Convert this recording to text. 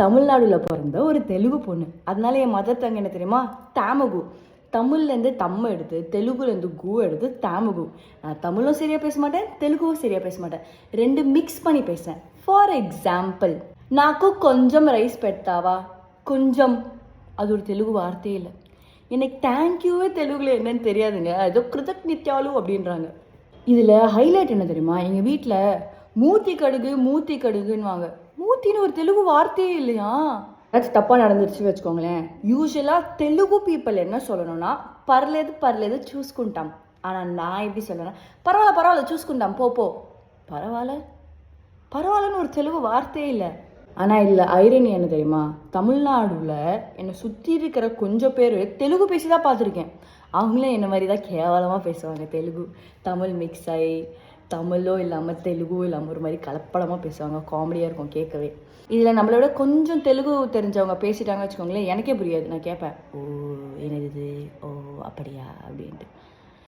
தமிழ்நாடுல பிறந்த ஒரு தெலுங்கு பொண்ணு. அதனால என் மதர் டங் என்ன தெரியுமா? தாமகு. தமிழ்லேருந்து தம்ம எடுத்து, தெலுங்குலேருந்து கு எடுத்து தாமகு. நான் தமிழும் சரியாக பேச மாட்டேன், தெலுங்கும் சரியாக பேச மாட்டேன். 2 மிக்ஸ் பண்ணி பேசுகிறேன். ஃபார் எக்ஸாம்பிள், నాకు కొంచెం ரைஸ் பெட்டாவா? கொஞ்சம், அது ஒரு தெலுங்கு வார்த்தையே இல்லை. எனக்கு தேங்க்யூவே தெலுங்குல என்னன்னு தெரியாதுங்க. ஏதோ கிருதக்நித்யாலு அப்படின்றாங்க. இதில் ஹைலைட் என்ன தெரியுமா? எங்கள் வீட்டில் மூத்தி கடுகுன்னுவாங்க. மூத்தின்னு ஒரு தெலுங்கு வார்த்தையே இல்லையா? ஏதாச்சும் தப்பாக நடந்துருச்சு வச்சுக்கோங்களேன். யூஸ்வலாக தெலுங்கு பீப்புள் என்ன சொல்லணும்னா பர்லேது சூஸ்குண்டாம். ஆனால் நான் எப்படி சொல்லணும், பரவாயில்ல சூஸ்குண்டாம் போ. பரவாயில்லன்னு ஒரு தெலுங்கு வார்த்தையே இல்லை. ஆனால் இதில் ஐரணி என்ன தெரியுமா? தமிழ்நாடுல என்னை சுற்றி இருக்கிற கொஞ்சம் பேர் தெலுங்கு பேசி தான் பார்த்துருக்கேன். அவங்களும் என்ன மாதிரி தான் கேவலமாக பேசுவாங்க. தெலுங்கு தமிழ் மிக்ஸ் ஆகி, தமிழோ இல்லாமல் தெலுங்கோ இல்லாமல் ஒரு மாதிரி கலப்படமாக பேசுவாங்க. காமெடியாக இருக்கும் கேட்கவே. இதில் நம்மளோட கொஞ்சம் தெலுங்கு தெரிஞ்சவங்க பேசிட்டாங்க வச்சுக்கோங்களேன், எனக்கே புரியாது. நான் கேட்பேன், ஓ என்னது, ஓ அப்படியா அப்படின்ட்டு.